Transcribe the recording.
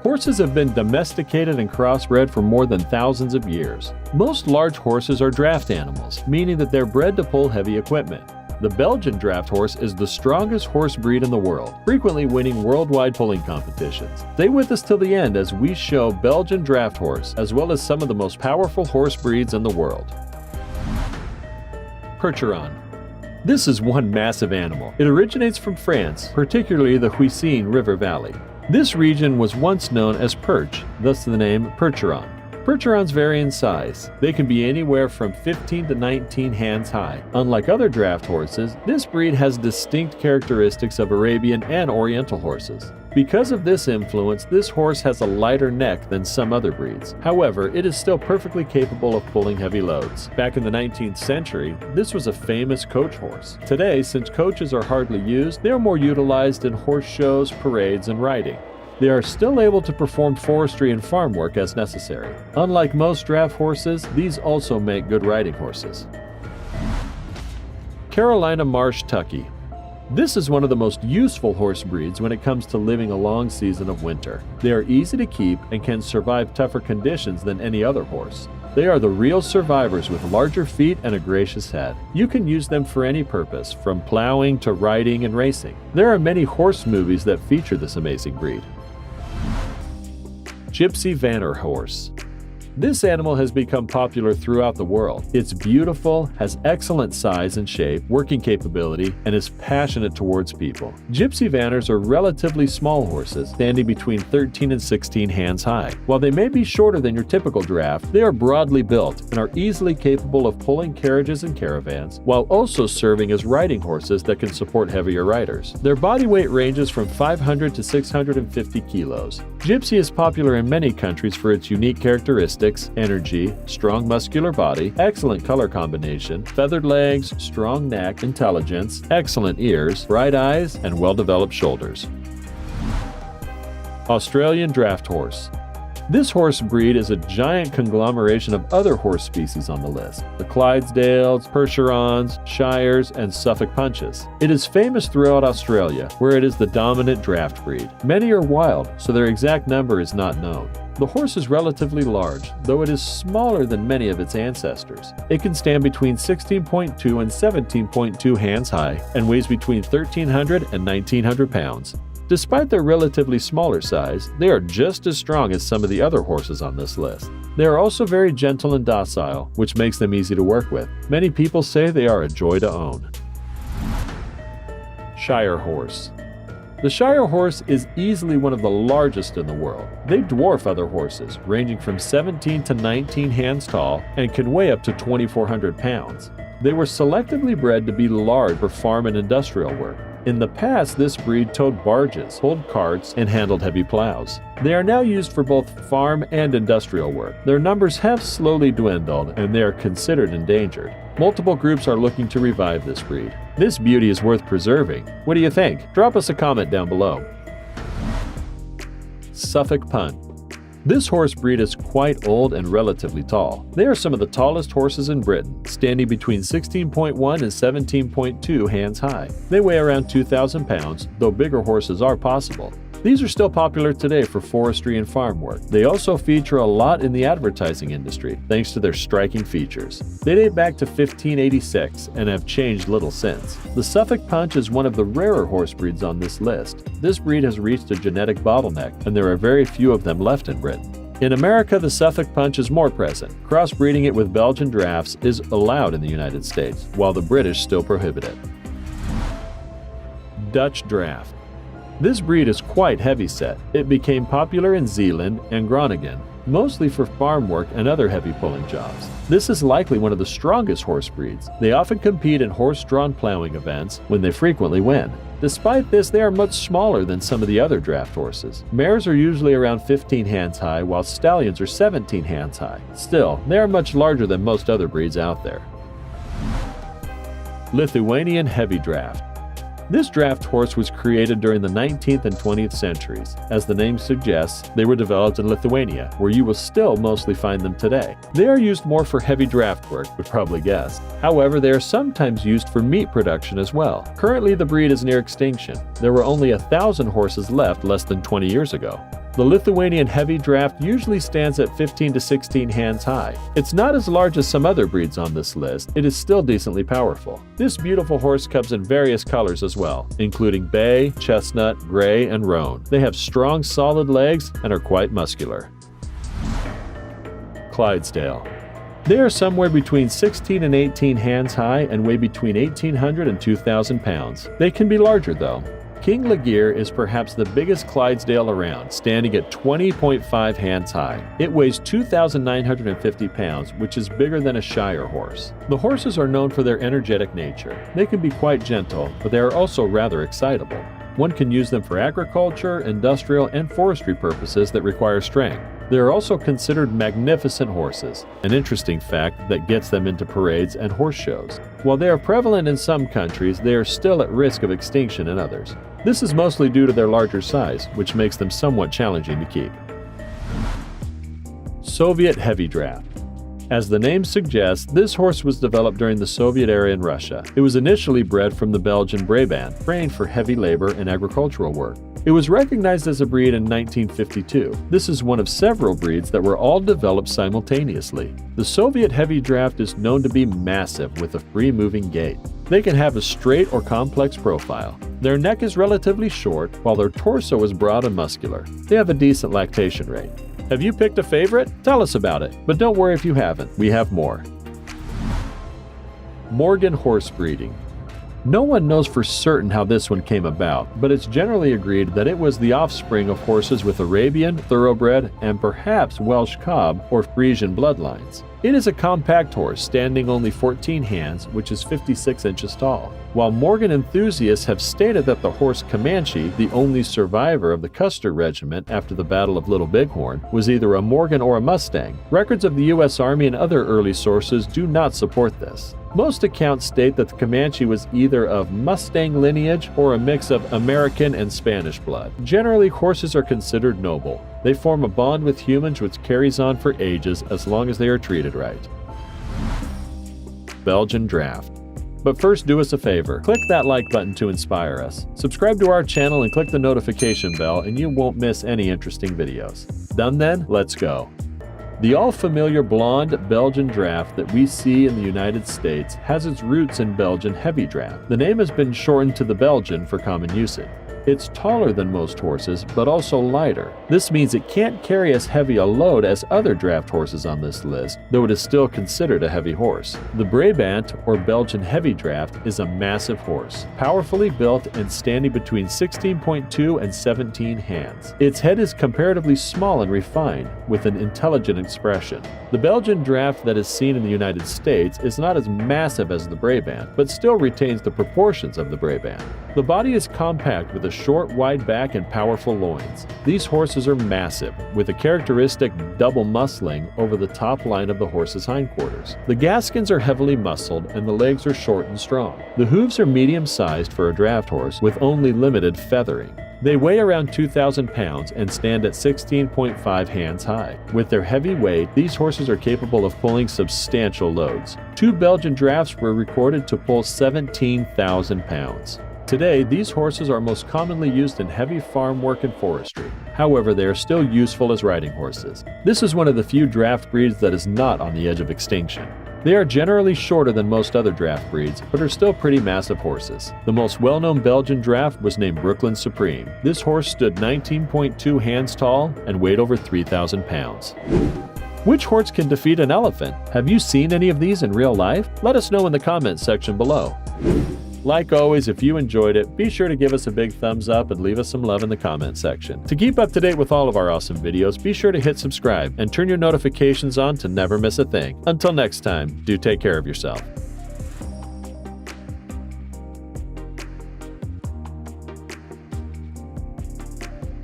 Horses have been domesticated and crossbred for more than thousands of years. Most large horses are draft animals, meaning that they're bred to pull heavy equipment. The Belgian draft horse is the strongest horse breed in the world, frequently winning worldwide pulling competitions. Stay with us till the end as we show Belgian draft horse, as well as some of the most powerful horse breeds in the world. Percheron. This is one massive animal. It originates from France, particularly the Huisine River Valley. This region was once known as Perche, thus the name Percheron. Percherons vary in size. They can be anywhere from 15 to 19 hands high. Unlike other draft horses, this breed has distinct characteristics of Arabian and Oriental horses. Because of this influence, this horse has a lighter neck than some other breeds. However, it is still perfectly capable of pulling heavy loads. Back in the 19th century, this was a famous coach horse. Today, since coaches are hardly used, they are more utilized in horse shows, parades, and riding. They are still able to perform forestry and farm work as necessary. Unlike most draft horses, these also make good riding horses. Carolina Marsh Tucky. This is one of the most useful horse breeds when it comes to living a long season of winter. They are easy to keep and can survive tougher conditions than any other horse. They are the real survivors with larger feet and a gracious head. You can use them for any purpose, from plowing to riding and racing. There are many horse movies that feature this amazing breed. Gypsy Vanner Horse. This animal has become popular throughout the world. It's beautiful, has excellent size and shape, working capability, and is passionate towards people. Gypsy Vanners are relatively small horses, standing between 13 and 16 hands high. While they may be shorter than your typical draft, they are broadly built and are easily capable of pulling carriages and caravans, while also serving as riding horses that can support heavier riders. Their body weight ranges from 500 to 650 kilos. Gypsy is popular in many countries for its unique characteristics, energy, strong muscular body, excellent color combination, feathered legs, strong neck, intelligence, excellent ears, bright eyes, and well-developed shoulders. Australian Draft Horse. This horse breed is a giant conglomeration of other horse species on the list: the Clydesdales, Percherons, Shires, and Suffolk Punches. It is famous throughout Australia, where it is the dominant draft breed. Many are wild, so their exact number is not known. The horse is relatively large, though it is smaller than many of its ancestors. It can stand between 16.2 and 17.2 hands high and weighs between 1,300 and 1,900 pounds. Despite their relatively smaller size, they are just as strong as some of the other horses on this list. They are also very gentle and docile, which makes them easy to work with. Many people say they are a joy to own. Shire Horse. The Shire horse is easily one of the largest in the world. They dwarf other horses, ranging from 17 to 19 hands tall and can weigh up to 2,400 pounds. They were selectively bred to be large for farm and industrial work. In the past, this breed towed barges, pulled carts, and handled heavy plows. They are now used for both farm and industrial work. Their numbers have slowly dwindled, and they are considered endangered. Multiple groups are looking to revive this breed. This beauty is worth preserving. What do you think? Drop us a comment down below. Suffolk Punt. This horse breed is quite old and relatively tall. They are some of the tallest horses in Britain, standing between 16.1 and 17.2 hands high. They weigh around 2,000 pounds, though bigger horses are possible. These are still popular today for forestry and farm work. They also feature a lot in the advertising industry, thanks to their striking features. They date back to 1586 and have changed little since. The Suffolk Punch is one of the rarer horse breeds on this list. This breed has reached a genetic bottleneck, and there are very few of them left in Britain. In America, the Suffolk Punch is more present. Crossbreeding it with Belgian drafts is allowed in the United States, while the British still prohibit it. Dutch Draft. This breed is quite heavy-set. It became popular in Zeeland and Groningen, mostly for farm work and other heavy pulling jobs. This is likely one of the strongest horse breeds. They often compete in horse-drawn plowing events, when they frequently win. Despite this, they are much smaller than some of the other draft horses. Mares are usually around 15 hands high, while stallions are 17 hands high. Still, they are much larger than most other breeds out there. Lithuanian Heavy Draft. This draft horse was created during the 19th and 20th centuries. As the name suggests, they were developed in Lithuania, where you will still mostly find them today. They are used more for heavy draft work, would probably guess. However, they are sometimes used for meat production as well. Currently, the breed is near extinction. There were only 1,000 horses left less than 20 years ago. The Lithuanian heavy draft usually stands at 15 to 16 hands high. It's not as large as some other breeds on this list. It is still decently powerful. This beautiful horse comes in various colors as well, including bay, chestnut, gray, and roan. They have strong, solid legs and are quite muscular. Clydesdale. They are somewhere between 16 and 18 hands high and weigh between 1,800 and 2,000 pounds. They can be larger though. King Laguerre is perhaps the biggest Clydesdale around, standing at 20.5 hands high. It weighs 2,950 pounds, which is bigger than a Shire horse. The horses are known for their energetic nature. They can be quite gentle, but they are also rather excitable. One can use them for agriculture, industrial, and forestry purposes that require strength. They are also considered magnificent horses, an interesting fact that gets them into parades and horse shows. While they are prevalent in some countries, they are still at risk of extinction in others. This is mostly due to their larger size, which makes them somewhat challenging to keep. Soviet Heavy Draft. As the name suggests, this horse was developed during the Soviet era in Russia. It was initially bred from the Belgian Brabant, trained for heavy labor and agricultural work. It was recognized as a breed in 1952. This is one of several breeds that were all developed simultaneously. The Soviet Heavy Draft is known to be massive with a free-moving gait. They can have a straight or complex profile. Their neck is relatively short, while their torso is broad and muscular. They have a decent lactation rate. Have you picked a favorite? Tell us about it, but don't worry if you haven't. We have more. Morgan horse breeding. No one knows for certain how this one came about, but it's generally agreed that it was the offspring of horses with Arabian, Thoroughbred, and perhaps Welsh Cob or Frisian bloodlines. It is a compact horse, standing only 14 hands, which is 56 inches tall. While Morgan enthusiasts have stated that the horse Comanche, the only survivor of the Custer Regiment after the Battle of Little Bighorn, was either a Morgan or a Mustang, records of the U.S. Army and other early sources do not support this. Most accounts state that the Comanche was either of Mustang lineage or a mix of American and Spanish blood. Generally, horses are considered noble. They form a bond with humans which carries on for ages as long as they are treated right. Belgian Draft. But first, do us a favor. Click that like button to inspire us. Subscribe to our channel and click the notification bell and you won't miss any interesting videos. Done then? Let's go. The all-familiar blonde Belgian Draft that we see in the United States has its roots in Belgian Heavy Draft. The name has been shortened to the Belgian for common usage. It's taller than most horses, but also lighter. This means it can't carry as heavy a load as other draft horses on this list, though it is still considered a heavy horse. The Brabant, or Belgian Heavy Draft, is a massive horse, powerfully built and standing between 16.2 and 17 hands. Its head is comparatively small and refined, with an intelligent expression. The Belgian Draft that is seen in the United States is not as massive as the Brabant, but still retains the proportions of the Brabant. The body is compact with a short, wide back and powerful loins. These horses are massive, with a characteristic double muscling over the top line of the horse's hindquarters. The gaskins are heavily muscled and the legs are short and strong. The hooves are medium-sized for a draft horse with only limited feathering. They weigh around 2,000 pounds and stand at 16.5 hands high. With their heavy weight, these horses are capable of pulling substantial loads. 2 Belgian Drafts were recorded to pull 17,000 pounds. Today, these horses are most commonly used in heavy farm work and forestry. However, they are still useful as riding horses. This is one of the few draft breeds that is not on the edge of extinction. They are generally shorter than most other draft breeds, but are still pretty massive horses. The most well-known Belgian Draft was named Brooklyn Supreme. This horse stood 19.2 hands tall and weighed over 3,000 pounds. Which horse can defeat an elephant? Have you seen any of these in real life? Let us know in the comments section below. Like always, if you enjoyed it, be sure to give us a big thumbs up and leave us some love in the comment section. To keep up to date with all of our awesome videos, be sure to hit subscribe and turn your notifications on to never miss a thing. Until next time, do take care of yourself.